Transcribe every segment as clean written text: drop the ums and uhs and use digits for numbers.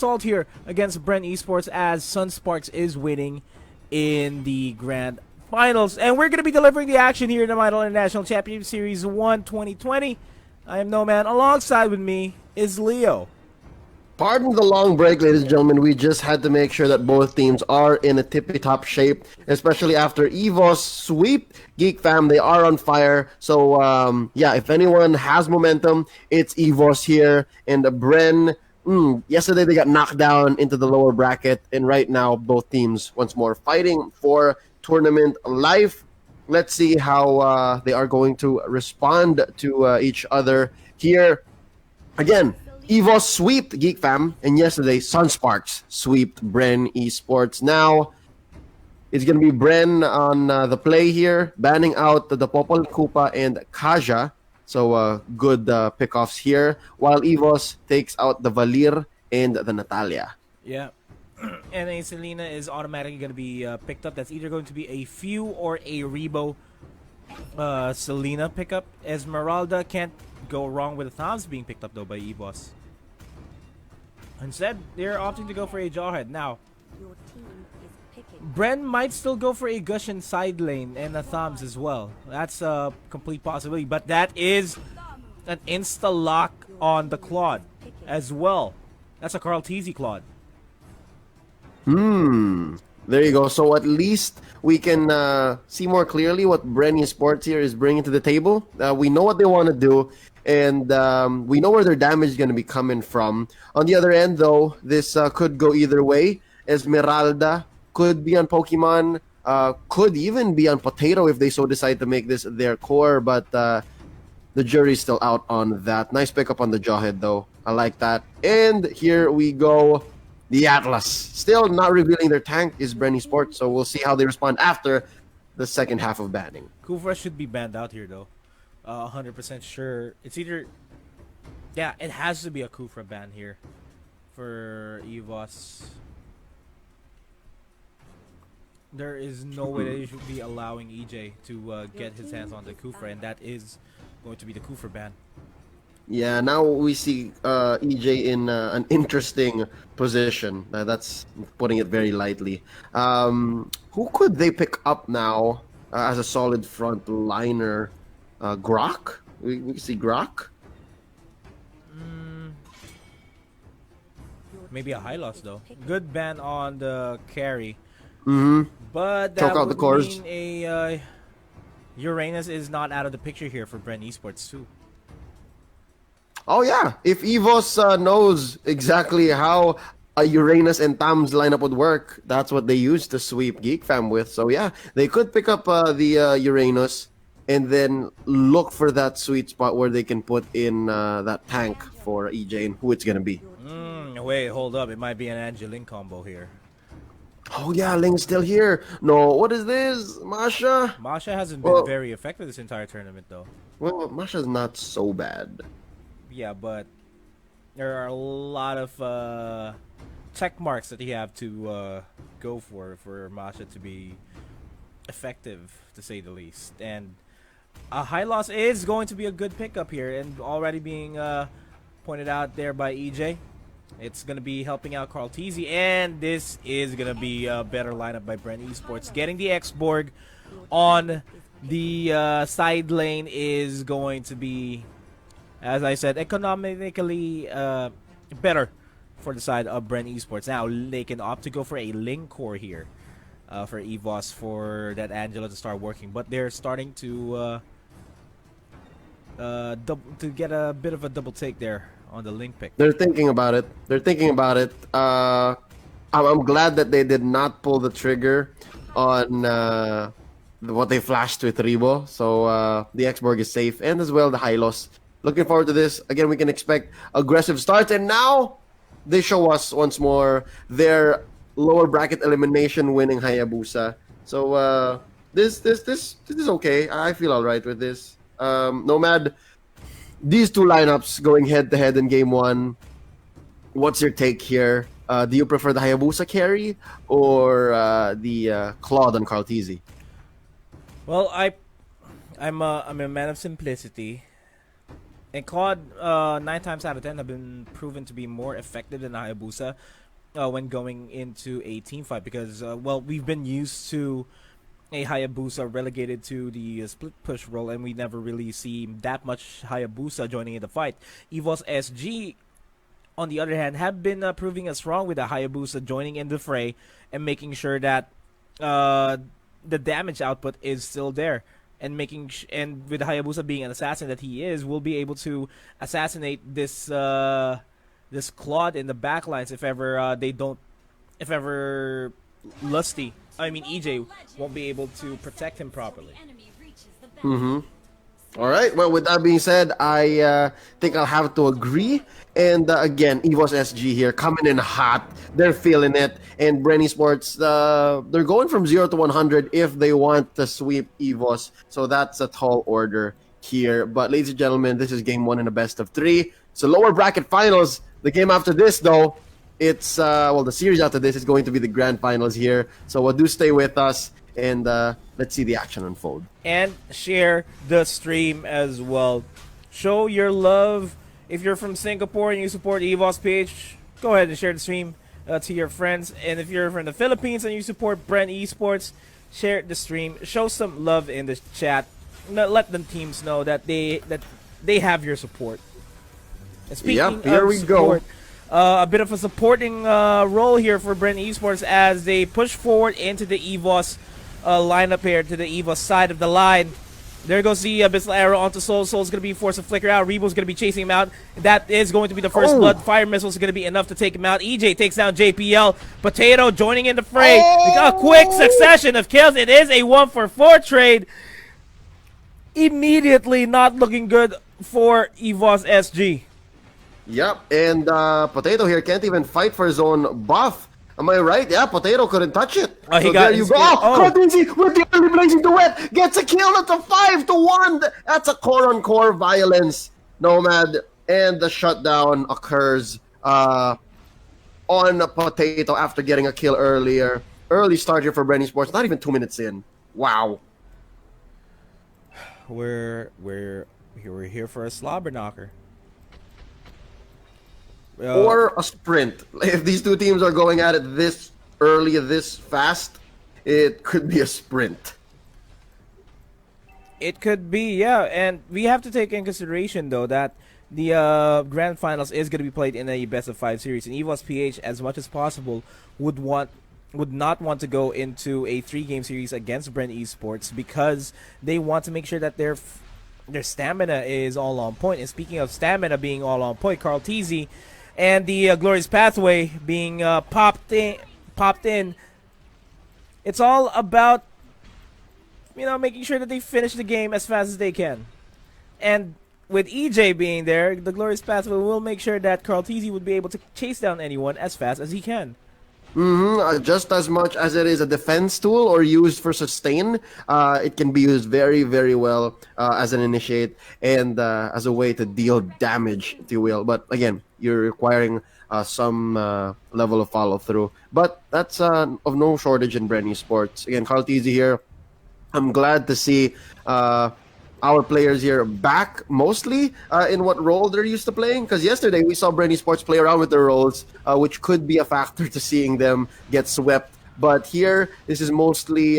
Assault here against Bren Esports as Sunsparks is winning in the Grand Finals. And we're going to be delivering the action here in the Mytel International Championship Series 1 2020. I am Nomad. Alongside with me is Leo. Pardon the long break, ladies and gentlemen. We just had to make sure that both teams are in a tippy-top shape, especially after Evos sweep Geek Fam. They are on fire. So, yeah, if anyone has momentum, it's Evos here. And Bren, yesterday they got knocked down into the lower bracket. And right now, both teams, once more, fighting for tournament life. Let's see how they are going to respond to each other here. Again, Evos swept Geek Fam, and yesterday Sunsparks swept Bren Esports. Now, it's going to be Bren on the play here, banning out the Popol Kupa and Kaja. So, good pickoffs here, while Evos takes out the Valir and the Natalia. Yeah. And a Selena is automatically going to be picked up. That's either going to be a Few or a Rebo Selena pickup. Esmeralda can't go wrong with the Thoms being picked up though by Evos. Instead, they're opting to go for a Jawhead. Now, Bren might still go for a Gushin side lane and a Thoms as well. That's a complete possibility. But that is an insta-lock on the Claude as well. That's a Carl Teasy Claude. There you go. So at least we can see more clearly what Bren Esports here is bringing to the table. We know what they want to do, and we know where their damage is going to be coming from. On the other end, though, this could go either way. Esmeralda could be on Pokemon, could even be on Potato if they so decide to make this their core, but the jury's still out on that. Nice pickup on the Jawhead, though. I like that. And here we go. The Atlas. Still not revealing their tank is Bren Esports, so we'll see how they respond after the second half of banning. Kufra should be banned out here, though. 100% sure. It's either... Yeah, it has to be a Kufra ban here for Evos. There is no way that you should be allowing EJ to get his hands on the Kufra, and that is going to be the Kufra ban. Yeah, now we see EJ in an interesting position. That's putting it very lightly. Who could they pick up now as a solid front liner? Grok? We can see Grok? Maybe a high loss, though. Good ban on the carry. But that Choke out the would cores. mean a Uranus is not out of the picture here for Bren Esports, too. Oh yeah, if Evos knows exactly how a Uranus and Tams lineup would work, that's what they used to sweep Geek Fam with. So yeah, they could pick up the Uranus and then look for that sweet spot where they can put in that tank for EJ and who it's gonna be. Wait, hold up. It might be an Angeline combo here. Oh yeah, Ling's still here. No, what is this? Masha? Masha hasn't been very effective this entire tournament, though. Well, Masha's not so bad. Yeah, but there are a lot of check marks that you have to go for Masha to be effective, to say the least. And a high loss is going to be a good pickup here, and already being pointed out there by EJ. It's going to be helping out Carl Teasy, and this is going to be a better lineup by Bren Esports. Getting the X-Borg on the side lane is going to be, as I said, economically better for the side of Bren Esports. Now, they can opt to go for a Link core here for Evos for that Angela to start working. But they're starting to get a bit of a double take there on the Link pick. They're thinking about it. I'm glad that they did not pull the trigger on what they flashed with Rebo. So the X-Borg is safe, and as well the Hylos. Looking forward to this. Again, we can expect aggressive starts, and now they show us once more their lower bracket elimination winning Hayabusa. So this is okay. I feel all right with this. Nomad, these two lineups going head to head in game one. What's your take here? Do you prefer the Hayabusa carry or the Claude on Carl Teasy? Well, I'm a man of simplicity. And Claude, 9 times out of 10 have been proven to be more effective than Hayabusa when going into a team fight because, well, we've been used to a Hayabusa relegated to the split push role, and we never really see that much Hayabusa joining in the fight. Evos SG, on the other hand, have been proving us wrong with the Hayabusa joining in the fray and making sure that the damage output is still there. And and with Hayabusa being an assassin that he is, will be able to assassinate this Claude in the backlines if ever if ever Lusty, I mean EJ, won't be able to protect him properly. Mm-hmm. All right. Well, with that being said, I think I'll have to agree. And again, Evos SG here coming in hot. They're feeling it. And Bren Esports, they're going from 0 to 100 if they want to sweep Evos. So that's a tall order here. But ladies and gentlemen, this is game 1 in a best of 3. So lower bracket finals. The game after this, though, it's well, the series after this is going to be the grand finals here. So do stay with us. And let's see the action unfold. And share the stream as well. Show your love. If you're from Singapore and you support Evos PH, go ahead and share the stream to your friends. And if you're from the Philippines and you support Bren Esports, share the stream. Show some love in the chat. Let the teams know that they have your support. And speaking here of we support, go. A bit of a supporting role here for Bren Esports as they push forward into the Evos lineup here to the Evos side of the line. There goes the Abyssal Arrow onto Soul. Soul's going to be forced to flicker out. Rebo's going to be chasing him out. That is going to be the first blood. Fire missiles are going to be enough to take him out. EJ takes down JPL. Potato joining in the fray. A quick succession of kills. It is a 1-for-4 trade. Immediately not looking good for Evos SG. Yep, and Potato here can't even fight for his own buff. Am I right? Yeah, Potato couldn't touch it. Oh, so there you go. Cortese with the early blazing duet gets a kill at the 5-1. That's a core-on-core violence, Nomad. And the shutdown occurs on Potato after getting a kill earlier. Early start here for Bren Esports. Not even 2 minutes in. Wow. We're here for a slobber knocker. Or a sprint. If these two teams are going at it this early, this fast, it could be a sprint. It could be, yeah. And we have to take in consideration, though, that the grand finals is going to be played in a best of 5 series. And Evos PH, as much as possible, would not want to go into a 3-game series against Bren Esports because they want to make sure that their stamina is all on point. And speaking of stamina being all on point, Carl Teasy and the Glorious Pathway being popped in. It's all about, making sure that they finish the game as fast as they can. And with EJ being there, the Glorious Pathway will make sure that Carl Teasy would be able to chase down anyone as fast as he can. Just as much as it is a defense tool or used for sustain, it can be used very, very well as an initiate and as a way to deal damage, if you will. But again, you're requiring some level of follow-through. But that's of no shortage in Bren Esports. Again, Carl Teasy here. I'm glad to see our players here back mostly in what role they're used to playing. Because yesterday we saw Bren Esports play around with their roles, which could be a factor to seeing them get swept. But here, this is mostly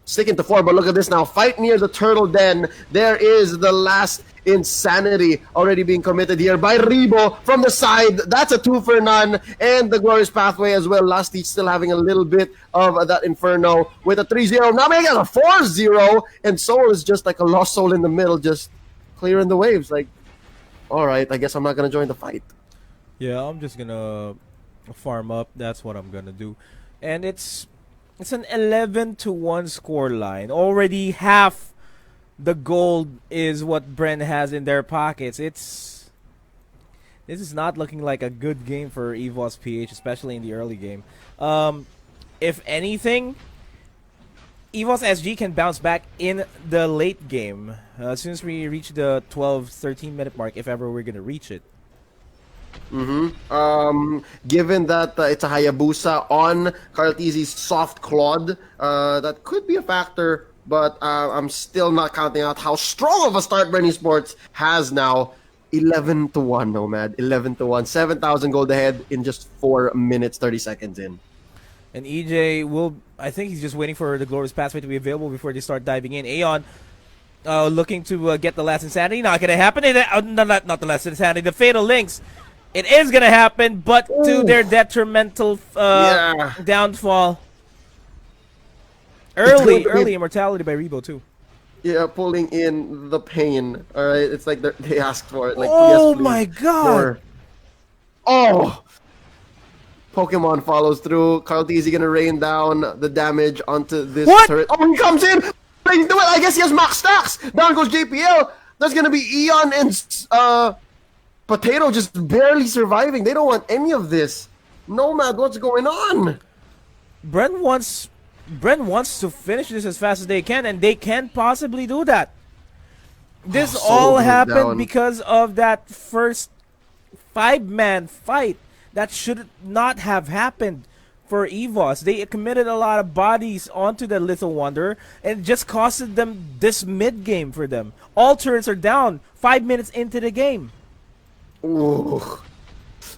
sticking to 4. But look at this now. Fight near the turtle den. There is the last insanity already being committed here by Rebo from the side. That's a 2 for none. And the Glorious Pathway as well. Lusty still having a little bit of that Inferno with a 3-0. Now making it a 4-0. And Soul is just like a lost soul in the middle, just clearing the waves. Like, all right, I guess I'm not going to join the fight. Yeah, I'm just going to farm up. That's what I'm going to do. And it's an 11-1 score line. Already half the gold is what Bren has in their pockets. This is not looking like a good game for Evos PH, especially in the early game. If anything, Evos SG can bounce back in the late game as soon as we reach the 12-13 minute mark, if ever we're gonna reach it. Given that it's a Hayabusa on Carl Teasy's soft Claude, that could be a factor, but I'm still not counting out how strong of a start Bren Esports has now. 11-1, Nomad. 11-1. 7,000 gold ahead in just 4 minutes, 30 seconds in. And EJ will, I think he's just waiting for the Glorious Pathway to be available before they start diving in. Aeon looking to get the last Insanity. Not going to happen. Not the last Insanity. The Fatal Links. It is going to happen, but to their detrimental downfall. Early immortality by Rebo, too. Yeah, pulling in the pain. All right, it's like they asked for it. Like, oh yes, please, my god! more. Oh! Pokemon follows through. Carlteasy gonna rain down the damage onto this turret. Oh, he comes in! I guess he has max stacks! Down goes JPL! That's gonna be Eon and Potato just barely surviving. They don't want any of this. Nomad, what's going on? Bren wants to finish this as fast as they can, and they can possibly do that. This all happened because of that first 5-man fight that should not have happened for Evos. They committed a lot of bodies onto the Little Wanderer, and it just costed them this mid-game for them. All turrets are down 5 minutes into the game. Ooh.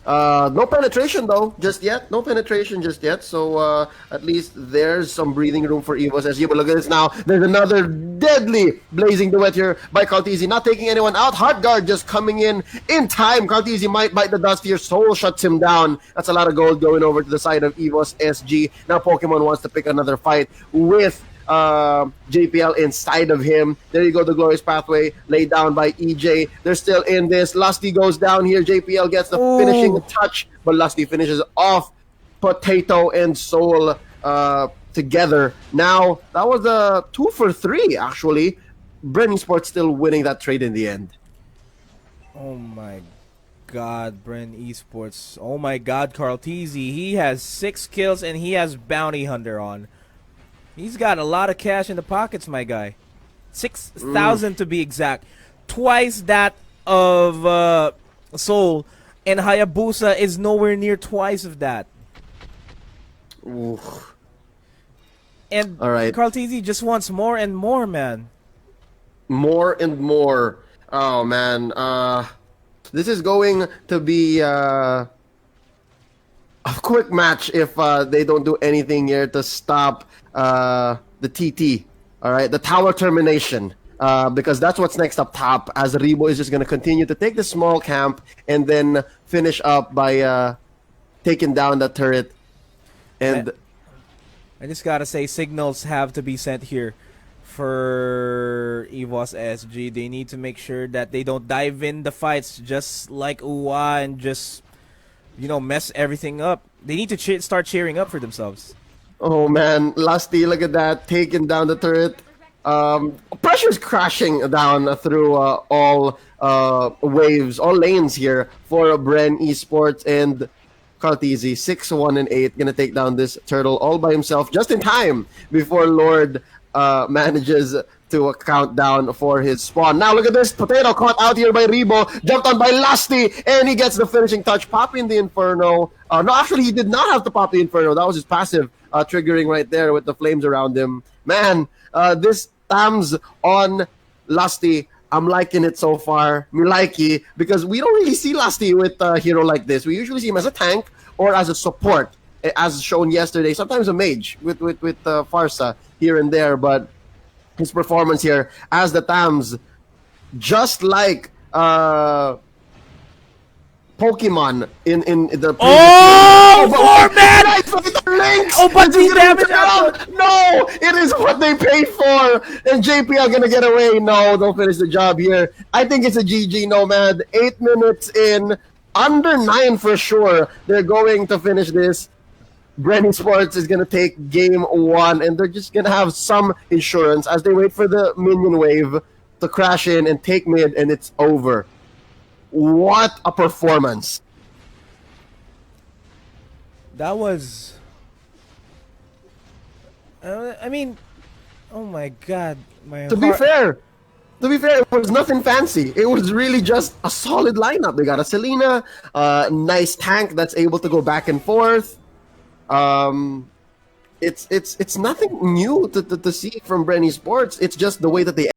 No penetration though, just yet. No penetration just yet. So at least there's some breathing room for Evos as you look at this now. There's another deadly blazing duet here by Carlteasy, not taking anyone out. Heartguard just coming in time. Carlteasy might bite the dust here. Soul shuts him down. That's a lot of gold going over to the side of Evos SG. Now Pokemon wants to pick another fight with JPL inside of him. There you go, the Glorious Pathway laid down by EJ. They're still in this. Lusty goes down here. JPL gets the finishing touch, but Lusty finishes off Potato and Soul together. Now, that was a 2 for 3, actually. Bren Esports still winning that trade in the end. Oh my god, Bren Esports. Oh my god, Carlteasy. He has 6 kills and he has Bounty Hunter on. He's got a lot of cash in the pockets, my guy. 6,000 to be exact. Twice that of Soul. And Hayabusa is nowhere near twice of that. Ooh. And all right. Carlteasy just wants more and more, man. More and more. Oh, man. This is going to be a quick match if they don't do anything here to stop the TT, all right, the tower termination, because that's what's next up top, as Rebo is just going to continue to take the small camp and then finish up by taking down the turret. And I just gotta say, signals have to be sent here for Evos SG. They need to make sure that they don't dive in the fights just like Uwa and just, you know, mess everything up. They need to start cheering up for themselves. Oh man, Lusty, look at that, taking down the turret. Pressure's crashing down through all waves, all lanes here for Bren Esports, and Carlteasy 6-1-8 gonna take down this turtle all by himself just in time before Lord manages to count down for his spawn. Now look at this, Potato caught out here by Rebo, jumped on by Lusty, and he gets the finishing touch, popping the Inferno. No, actually he did not have to pop the Inferno, that was his passive triggering right there with the flames around him. Man, this Tams on Lusty, I'm liking it so far. Me likey, because we don't really see Lusty with a hero like this. We usually see him as a tank or as a support, as shown yesterday. Sometimes a mage with Farsa here and there, but his performance here as the Tams, just like Pokemon in the previous links. Oh, but the damage no, it is what they paid for, and JPL gonna get away. No, don't finish the job here. I think it's a GG, Nomad. 8 minutes in, under 9 for sure. They're going to finish this. Bren Esports is gonna take game 1, and they're just gonna have some insurance as they wait for the minion wave to crash in and take mid, and it's over. What a performance! That was... I mean, oh my god. To be fair, it was nothing fancy. It was really just a solid lineup. They got a Selena, nice tank that's able to go back and forth. It's nothing new to see from Bren Esports. It's just the way that they